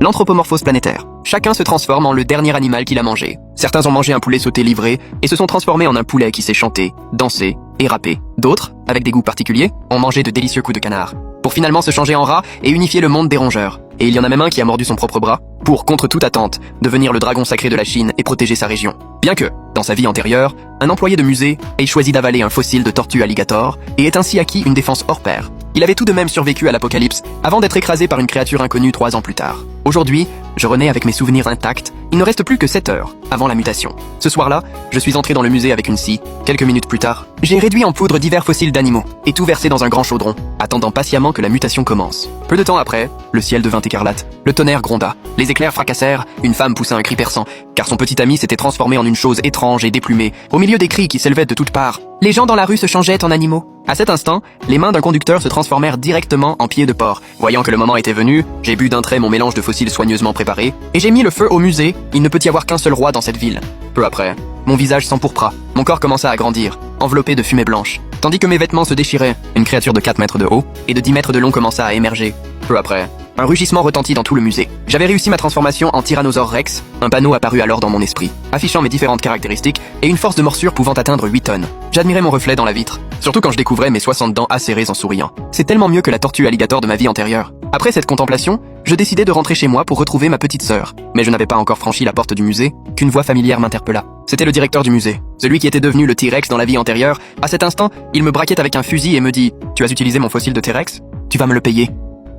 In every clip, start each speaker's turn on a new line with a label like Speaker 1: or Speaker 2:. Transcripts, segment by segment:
Speaker 1: L'anthropomorphose planétaire. Chacun se transforme en le dernier animal qu'il a mangé. Certains ont mangé un poulet sauté livré et se sont transformés en un poulet qui sait chanter, danser et rapper. D'autres, avec des goûts particuliers, ont mangé de délicieux coups de canard, pour finalement se changer en rat et unifier le monde des rongeurs. Et il y en a même un qui a mordu son propre bras, pour, contre toute attente, devenir le dragon sacré de la Chine et protéger sa région. Bien que, dans sa vie antérieure, un employé de musée ait choisi d'avaler un fossile de tortue alligator et ait ainsi acquis une défense hors pair. Il avait tout de même survécu à l'apocalypse avant d'être écrasé par une créature inconnue 3 ans plus tard. Aujourd'hui, je renais avec mes souvenirs intacts. Il ne reste plus que 7 heures avant la mutation. Ce soir-là, je suis entré dans le musée avec une scie. Quelques minutes plus tard, j'ai réduit en poudre divers fossiles d'animaux et tout versé dans un grand chaudron, attendant patiemment que la mutation commence. Peu de temps après, le ciel devint écarlate, le tonnerre gronda, les éclairs fracassèrent, une femme poussa un cri perçant, car son petit ami s'était transformé en une chose étrange et déplumée, au milieu des cris qui s'élevaient de toutes parts. Les gens dans la rue se changeaient en animaux. À cet instant, les mains d'un conducteur se transformèrent directement en pieds de porc. Voyant que le moment était venu, j'ai bu d'un trait mon mélange de fossiles soigneusement préparé, et j'ai mis le feu au musée. Il ne peut y avoir qu'un seul roi dans cette ville. Peu après, mon visage s'empourpra, mon corps commença à grandir, enveloppé de fumée blanche, tandis que mes vêtements se déchiraient. Une créature de 4 mètres de haut et de 10 mètres de long commença à émerger. Peu après, un rugissement retentit dans tout le musée. J'avais réussi ma transformation en Tyrannosaure Rex. Un panneau apparut alors dans mon esprit, affichant mes différentes caractéristiques et une force de morsure pouvant atteindre 8 tonnes. J'admirais mon reflet dans la vitre, surtout quand je découvrais mes 60 dents acérées en souriant. C'est tellement mieux que la tortue alligator de ma vie antérieure. Après cette contemplation, je décidai de rentrer chez moi pour retrouver ma petite sœur. Mais je n'avais pas encore franchi la porte du musée qu'une voix familière m'interpella. C'était le directeur du musée, celui qui était devenu le T-Rex dans la vie antérieure. À cet instant, il me braquait avec un fusil et me dit « Tu as utilisé mon fossile de T-Rex ? Tu vas me le payer. »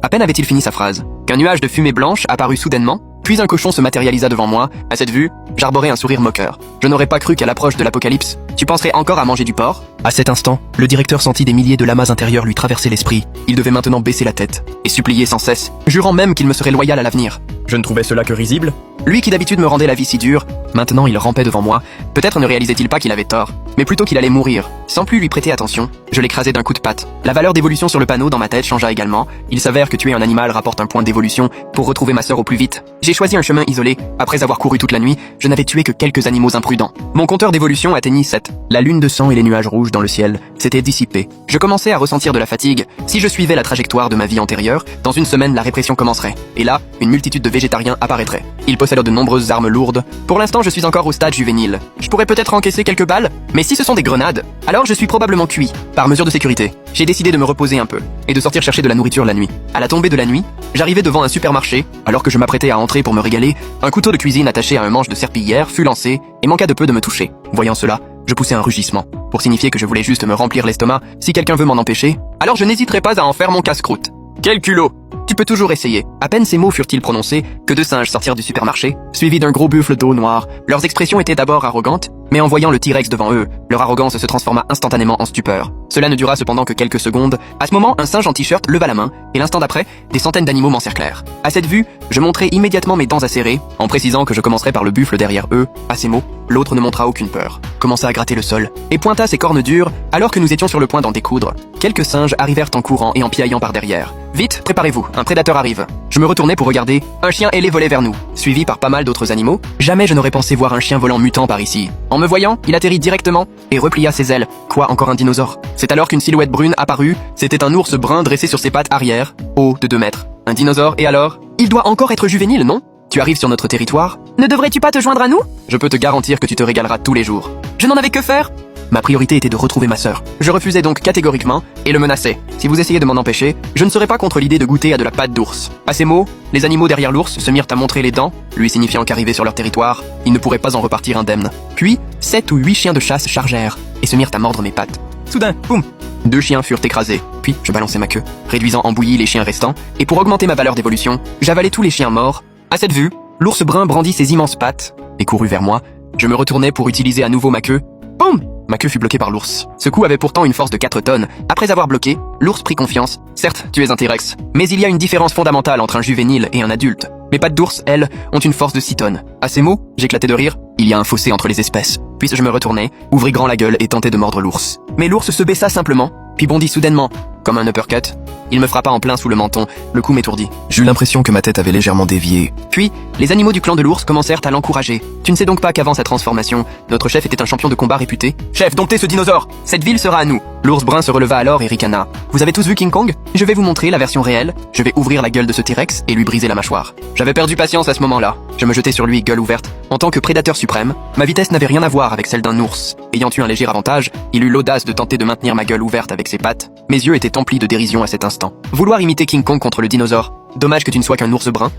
Speaker 1: À peine avait-il fini sa phrase, qu'un nuage de fumée blanche apparut soudainement, puis un cochon se matérialisa devant moi. À cette vue, j'arborais un sourire moqueur. Je n'aurais pas cru qu'à l'approche de l'apocalypse, tu penserais encore à manger du porc ? À cet instant, le directeur sentit des milliers de lamas intérieurs lui traverser l'esprit. Il devait maintenant baisser la tête et supplier sans cesse, jurant même qu'il me serait loyal à l'avenir. Je ne trouvais cela que risible. Lui qui d'habitude me rendait la vie si dure, maintenant il rampait devant moi. Peut-être ne réalisait-il pas qu'il avait tort, mais plutôt qu'il allait mourir. Sans plus lui prêter attention, je l'écrasai d'un coup de patte. La valeur d'évolution sur le panneau dans ma tête changea également. Il s'avère que tuer un animal rapporte un point d'évolution pour retrouver ma sœur au plus vite. J'ai choisi un chemin isolé. Après avoir couru toute la nuit, je n'avais tué que quelques animaux imprudents. Mon compteur d'évolution atteignit 7. La lune de sang et les nuages rouges dans le ciel s'étaient dissipés. Je commençais à ressentir de la fatigue. Si je suivais la trajectoire de ma vie antérieure, dans une semaine la répression commencerait. Et là, une multitude de végétariens apparaîtraient. Ils possèdent de nombreuses armes lourdes. Pour l'instant, je suis encore au stade juvénile. Je pourrais peut-être encaisser quelques balles, mais si ce sont des grenades, alors je suis probablement cuit. Par mesure de sécurité, j'ai décidé de me reposer un peu et de sortir chercher de la nourriture la nuit. À la tombée de la nuit, j'arrivais devant un supermarché. Alors que je m'apprêtais à entrer pour me régaler, un couteau de cuisine attaché à un manche de serpillière fut lancé et manqua de peu de me toucher. Voyant cela, je poussai un rugissement, pour signifier que je voulais juste me remplir l'estomac. Si quelqu'un veut m'en empêcher, alors je n'hésiterai pas à en faire mon casse-croûte. Quel culot! Tu peux toujours essayer. À peine ces mots furent-ils prononcés que 2 singes sortirent du supermarché, suivis d'un gros buffle d'eau noire. Leurs expressions étaient d'abord arrogantes, mais en voyant le T-Rex devant eux, leur arrogance se transforma instantanément en stupeur. Cela ne dura cependant que quelques secondes. À ce moment, un singe en t-shirt leva la main, et l'instant d'après, des centaines d'animaux m'encerclèrent. À cette vue, je montrai immédiatement mes dents acérées, en précisant que je commencerai par le buffle derrière eux. À ces mots, l'autre ne montra aucune peur, commença à gratter le sol, et pointa ses cornes dures, alors que nous étions sur le point d'en découdre. Quelques singes arrivèrent en courant et en piaillant par derrière. Vite, préparez-vous, un prédateur arrive. Je me retournai pour regarder, un chien ailé volait vers nous, suivi par pas mal d'autres animaux. Jamais je n'aurais pensé voir un chien volant mutant par ici. En me voyant, il atterrit directement et replia ses ailes. Quoi, encore un dinosaure? C'est alors qu'une silhouette brune apparut. C'était un ours brun dressé sur ses pattes arrière, haut de 2 mètres. Un dinosaure, et alors? Il doit encore être juvénile, non? Tu arrives sur notre territoire?
Speaker 2: Ne devrais-tu pas te joindre à nous?
Speaker 1: Je peux te garantir que tu te régaleras tous les jours.
Speaker 2: Je n'en avais que faire.
Speaker 1: Ma priorité était de retrouver ma sœur. Je refusais donc catégoriquement et le menaçais. Si vous essayez de m'en empêcher, je ne serais pas contre l'idée de goûter à de la pâte d'ours. À ces mots, les animaux derrière l'ours se mirent à montrer les dents, lui signifiant qu'arrivés sur leur territoire, ils ne pourraient pas en repartir indemnes. Puis, 7 ou 8 chiens de chasse chargèrent et se mirent à mordre mes pattes. Soudain, boum! 2 chiens furent écrasés. Puis, je balançai ma queue, réduisant en bouillie les chiens restants, et pour augmenter ma valeur d'évolution, j'avalai tous les chiens morts. À cette vue, l'ours brun brandit ses immenses pattes et courut vers moi. Je me retournai pour utiliser à nouveau ma queue. Boum! Ma queue fut bloquée par l'ours. Ce coup avait pourtant une force de 4 tonnes. Après avoir bloqué, l'ours prit confiance. Certes, tu es un T-Rex, mais il y a une différence fondamentale entre un juvénile et un adulte. Mes pattes d'ours, elles, ont une force de 6 tonnes. À ces mots, j'éclatai de rire. Il y a un fossé entre les espèces. Puis je me retournai, ouvris grand la gueule et tentai de mordre l'ours. Mais l'ours se baissa simplement, puis bondit soudainement. comme un uppercut. Il me frappa en plein sous le menton, le coup m'étourdit.
Speaker 3: J'eus l'impression que ma tête avait légèrement dévié.
Speaker 1: Puis, les animaux du clan de l'ours commencèrent à l'encourager. Tu ne sais donc pas qu'avant sa transformation, notre chef était un champion de combat réputé? Chef, domptez ce dinosaure! Cette ville sera à nous! L'ours brun se releva alors et ricana. Vous avez tous vu King Kong? Je vais vous montrer la version réelle. Je vais ouvrir la gueule de ce T-Rex et lui briser la mâchoire. J'avais perdu patience à ce moment-là. Je me jetai sur lui, gueule ouverte. En tant que prédateur suprême, ma vitesse n'avait rien à voir avec celle d'un ours. Ayant eu un léger avantage, il eut l'audace de tenter de maintenir ma gueule ouverte avec ses pattes. Mes yeux étaient emplis de dérision à cet instant. Vouloir imiter King Kong contre le dinosaure. Dommage que tu ne sois qu'un ours brun.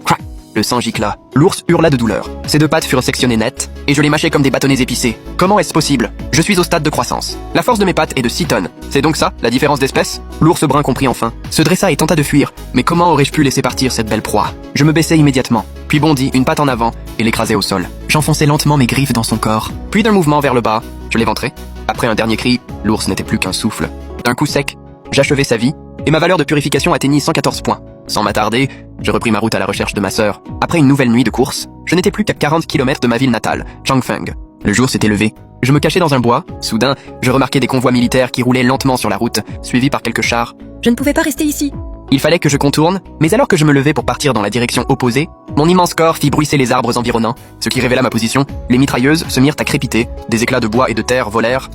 Speaker 1: Crac! Le sang gicla. L'ours hurla de douleur. Ses deux pattes furent sectionnées net, et je les mâchais comme des bâtonnets épicés. Comment est-ce possible? Je suis au stade de croissance. La force de mes pattes est de 6 tonnes. C'est donc ça, la différence d'espèce? L'ours brun comprit enfin. Se dressa et tenta de fuir. Mais comment aurais-je pu laisser partir cette belle proie? Je me baissai immédiatement, puis bondis, une patte en avant, et l'écrasai au sol. J'enfonçai lentement mes griffes dans son corps. Puis d'un mouvement vers le bas, je l'éventrai. Après un dernier cri, l'ours n'était plus qu'un souffle. D'un coup sec, j'achevai sa vie, et ma valeur de purification atteignit 114 points. Sans m'attarder, je repris ma route à la recherche de ma sœur. Après une nouvelle nuit de course, je n'étais plus qu'à 40 km de ma ville natale, Changfeng. Le jour s'était levé. Je me cachais dans un bois. Soudain, je remarquai des convois militaires qui roulaient lentement sur la route, suivis par quelques chars.
Speaker 4: Je ne pouvais pas rester ici.
Speaker 1: Il fallait que je contourne, mais alors que je me levais pour partir dans la direction opposée, mon immense corps fit bruisser les arbres environnants, ce qui révéla ma position. Les mitrailleuses se mirent à crépiter, des éclats de bois et de terre volèrent,